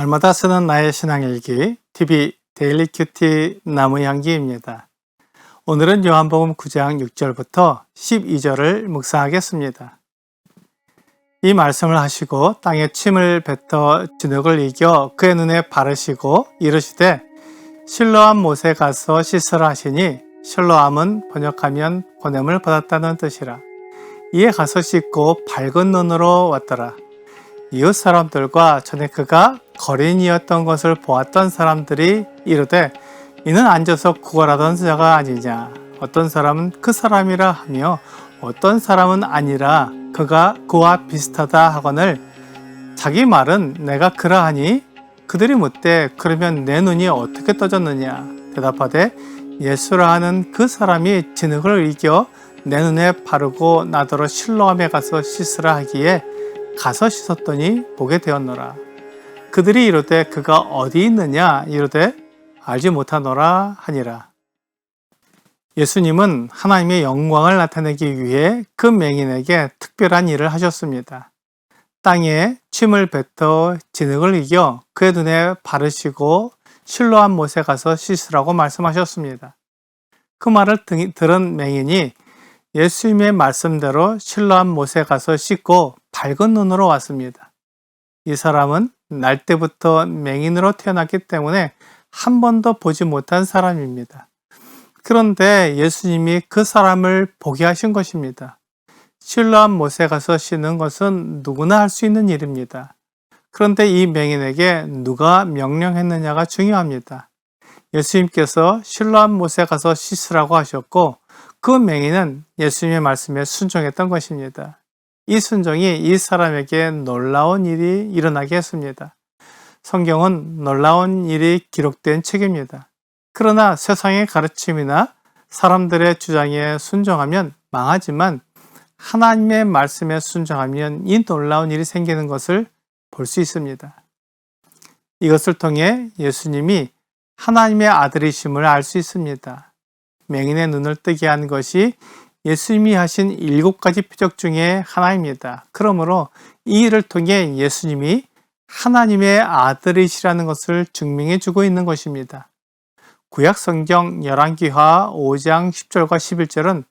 날마다 쓰는 나의 신앙일기 TV 데일리 큐티 나무향기입니다. 오늘은 요한복음 9장 6절부터 12절을 묵상하겠습니다. 이 말씀을 하시고 땅에 침을 뱉어 진흙을 이겨 그의 눈에 바르시고 이르시되 실로암 못에 가서 씻으라 하시니 실로암은 번역하면 보냄을 받았다는 뜻이라. 이에 가서 씻고 밝은 눈으로 왔더라. 이웃 사람들과 전에 그가 거린이었던 것을 보았던 사람들이 이르되 이는 앉아서 구걸하던 자가 아니냐. 어떤 사람은 그 사람이라 하며 어떤 사람은 아니라 그가 그와 비슷하다 하거늘 자기 말은 내가 그러하니 그들이 묻되 그러면 내 눈이 어떻게 떠졌느냐. 대답하되 예수라 하는 그 사람이 진흙을 이겨 내 눈에 바르고 나더러 실로암에 가서 씻으라 하기에 가서 씻었더니 보게 되었노라. 그들이 이르되 그가 어디 있느냐 이르되 알지 못하노라 하니라. 예수님은 하나님의 영광을 나타내기 위해 그 맹인에게 특별한 일을 하셨습니다. 땅에 침을 뱉어 진흙을 이겨 그의 눈에 바르시고 실로암 못에 가서 씻으라고 말씀하셨습니다. 그 말을 들은 맹인이 예수님의 말씀대로 실로암 못에 가서 씻고 밝은 눈으로 왔습니다. 이 사람은 날 때부터 맹인으로 태어났기 때문에 한 번도 보지 못한 사람입니다. 그런데 예수님이 그 사람을 보게 하신 것입니다. 실로암 못에 가서 씻는 것은 누구나 할 수 있는 일입니다. 그런데 이 맹인에게 누가 명령했느냐가 중요합니다. 예수님께서 실로암 못에 가서 씻으라고 하셨고 그 맹인은 예수님의 말씀에 순종했던 것입니다. 이 순종이 이 사람에게 놀라운 일이 일어나게 했습니다. 성경은 놀라운 일이 기록된 책입니다. 그러나 세상의 가르침이나 사람들의 주장에 순종하면 망하지만 하나님의 말씀에 순종하면 이 놀라운 일이 생기는 것을 볼 수 있습니다. 이것을 통해 예수님이 하나님의 아들이심을 알 수 있습니다. 맹인의 눈을 뜨게 한 것이 예수님이 하신 7가지 표적 중에 하나입니다. 그러므로 이 일을 통해 예수님이 하나님의 아들이시라는 것을 증명해 주고 있는 것입니다. 구약 성경 열왕기하 5장 10절과 11절은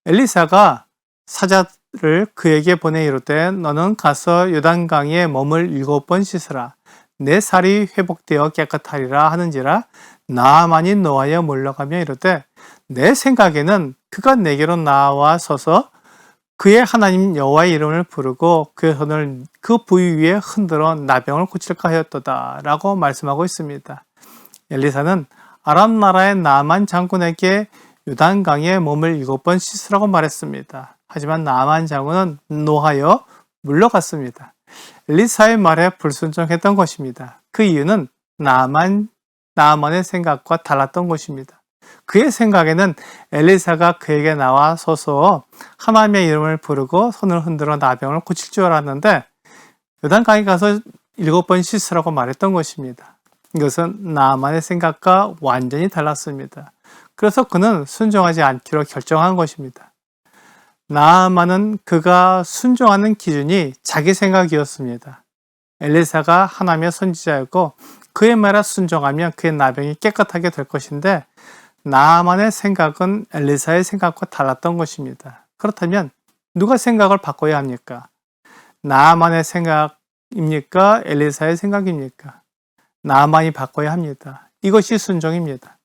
엘리사가 사자를 그에게 보내 이르되 너는 가서 요단강에 몸을 7번 씻으라. 내 살이 회복되어 깨끗하리라 하는지라 나아만이 노하여 물러가며 이르되 내 생각에는 그가 내게로 나와 서서 그의 하나님 여호와의 이름을 부르고 그의 손을 그 부위 위에 흔들어 나병을 고칠까 하였도다 라고 말씀하고 있습니다. 엘리사는 아람 나라의 나만 장군에게 요단강에 몸을 7번 씻으라고 말했습니다. 하지만 나만 장군은 노하여 물러갔습니다. 엘리사의 말에 불순종했던 것입니다. 그 이유는 나만의 생각과 달랐던 것입니다. 그의 생각에는 엘리사가 그에게 나와 서서 하나님의 이름을 부르고 손을 흔들어 나병을 고칠 줄 알았는데 요단강에 가서 7번 씻으라고 말했던 것입니다. 이것은 나만의 생각과 완전히 달랐습니다. 그래서 그는 순종하지 않기로 결정한 것입니다. 나아만은 그가 순종하는 기준이 자기 생각이었습니다. 엘리사가 하나님의 선지자였고 그의 말에 순종하면 그의 나병이 깨끗하게 될 것인데 나아만의 생각은 엘리사의 생각과 달랐던 것입니다. 그렇다면 누가 생각을 바꿔야 합니까? 나아만의 생각입니까? 엘리사의 생각입니까? 나아만이 바꿔야 합니다. 이것이 순종입니다.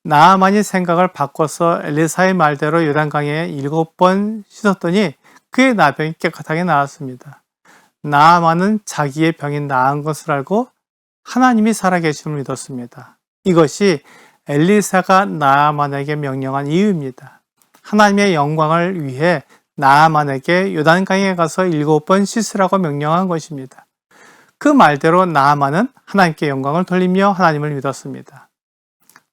나아만이 생각을 바꿔서 엘리사의 말대로 요단강에 7번 씻었더니 그의 나병이 깨끗하게 나았습니다. 나아만은 자기의 병이 나은 것을 알고 하나님이 살아계심을 믿었습니다. 이것이 엘리사가 나아만에게 명령한 이유입니다. 하나님의 영광을 위해 나아만에게 요단강에 가서 7번 씻으라고 명령한 것입니다. 그 말대로 나아만은 하나님께 영광을 돌리며 하나님을 믿었습니다.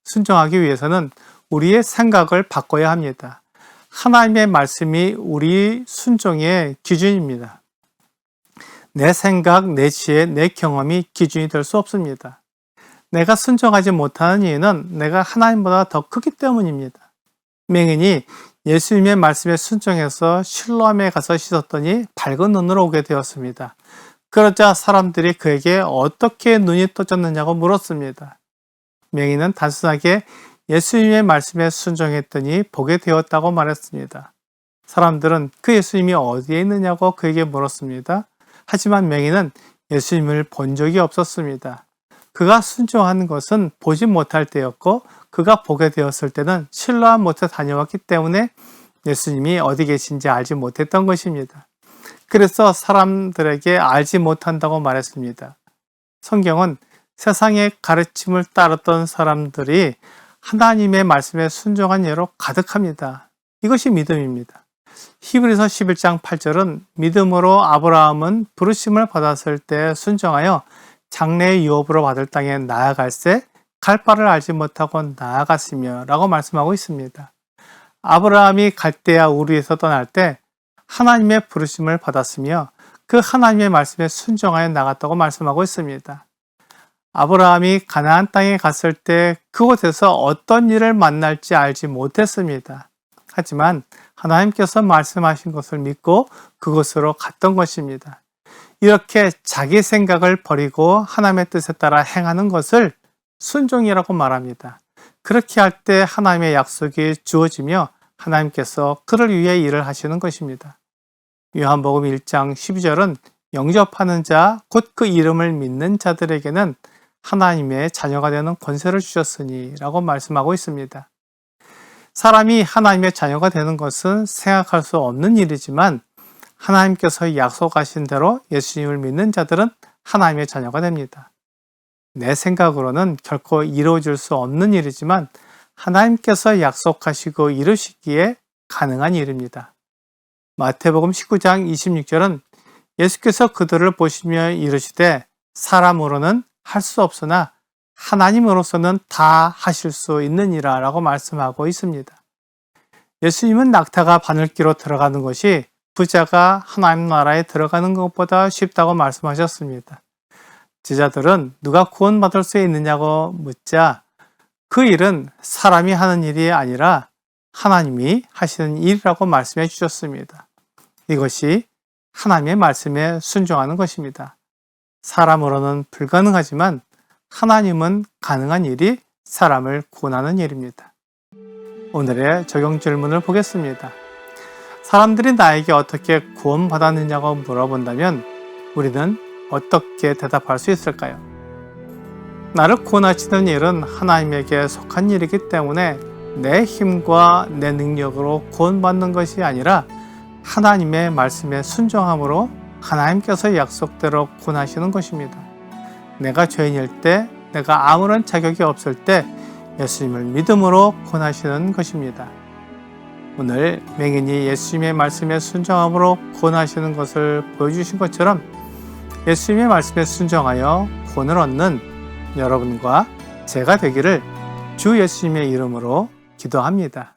순종하기 위해서는 우리의 생각을 바꿔야 합니다. 하나님의 말씀이 우리 순종의 기준입니다. 내 생각, 내 지혜, 내 경험이 기준이 될 수 없습니다. 내가 순종하지 못하는 이유는 내가 하나님보다 더 크기 때문입니다. 맹인이 예수님의 말씀에 순종해서 실로암에 가서 씻었더니 밝은 눈으로 오게 되었습니다. 그러자 사람들이 그에게 어떻게 눈이 떠졌느냐고 물었습니다. 맹인은 단순하게 예수님의 말씀에 순종했더니 보게 되었다고 말했습니다. 사람들은 그 예수님이 어디에 있느냐고 그에게 물었습니다. 하지만 맹인은 예수님을 본 적이 없었습니다. 그가 순종한 것은 보지 못할 때였고 그가 보게 되었을 때는 실로암 못에 다녀왔기 때문에 예수님이 어디 계신지 알지 못했던 것입니다. 그래서 사람들에게 알지 못한다고 말했습니다. 성경은 세상의 가르침을 따랐던 사람들이 하나님의 말씀에 순종한 예로 가득합니다. 이것이 믿음입니다. 히브리서 11장 8절은 믿음으로 아브라함은 부르심을 받았을 때 순종하여 장래의 유업으로 받을 땅에 나아갈새 갈 바를 알지 못하고 나아갔으며 라고 말씀하고 있습니다. 아브라함이 갈대아 우르에서 떠날 때 하나님의 부르심을 받았으며 그 하나님의 말씀에 순종하여 나갔다고 말씀하고 있습니다. 아브라함이 가나안 땅에 갔을 때 그곳에서 어떤 일을 만날지 알지 못했습니다. 하지만 하나님께서 말씀하신 것을 믿고 그곳으로 갔던 것입니다. 이렇게 자기 생각을 버리고 하나님의 뜻에 따라 행하는 것을 순종이라고 말합니다. 그렇게 할 때 하나님의 약속이 주어지며 하나님께서 그를 위해 일을 하시는 것입니다. 요한복음 1장 12절은 영접하는 자, 곧 그 이름을 믿는 자들에게는 하나님의 자녀가 되는 권세를 주셨으니 라고 말씀하고 있습니다. 사람이 하나님의 자녀가 되는 것은 생각할 수 없는 일이지만 하나님께서 약속하신 대로 예수님을 믿는 자들은 하나님의 자녀가 됩니다. 내 생각으로는 결코 이루어질 수 없는 일이지만 하나님께서 약속하시고 이루시기에 가능한 일입니다. 마태복음 19장 26절은 예수께서 그들을 보시며 이르시되 사람으로는 할 수 없으나 하나님으로서는 다 하실 수 있느니라 라고 말씀하고 있습니다. 예수님은 낙타가 바늘기로 들어가는 것이 부자가 하나님 나라에 들어가는 것보다 쉽다고 말씀하셨습니다. 제자들은 누가 구원받을 수 있느냐고 묻자 그 일은 사람이 하는 일이 아니라 하나님이 하시는 일이라고 말씀해 주셨습니다. 이것이 하나님의 말씀에 순종하는 것입니다. 사람으로는 불가능하지만 하나님은 가능한 일이 사람을 구원하는 일입니다. 오늘의 적용 질문을 보겠습니다. 사람들이 나에게 어떻게 구원받았느냐고 물어본다면 우리는 어떻게 대답할 수 있을까요? 나를 구원하시는 일은 하나님에게 속한 일이기 때문에 내 힘과 내 능력으로 구원받는 것이 아니라 하나님의 말씀에 순종함으로 하나님께서 약속대로 구원하시는 것입니다. 내가 죄인일 때, 내가 아무런 자격이 없을 때 예수님을 믿음으로 구원하시는 것입니다. 오늘 맹인이 예수님의 말씀에 순종함으로 구원하시는 것을 보여주신 것처럼 예수님의 말씀에 순종하여 구원을 얻는 여러분과 제가 되기를 주 예수님의 이름으로 기도합니다.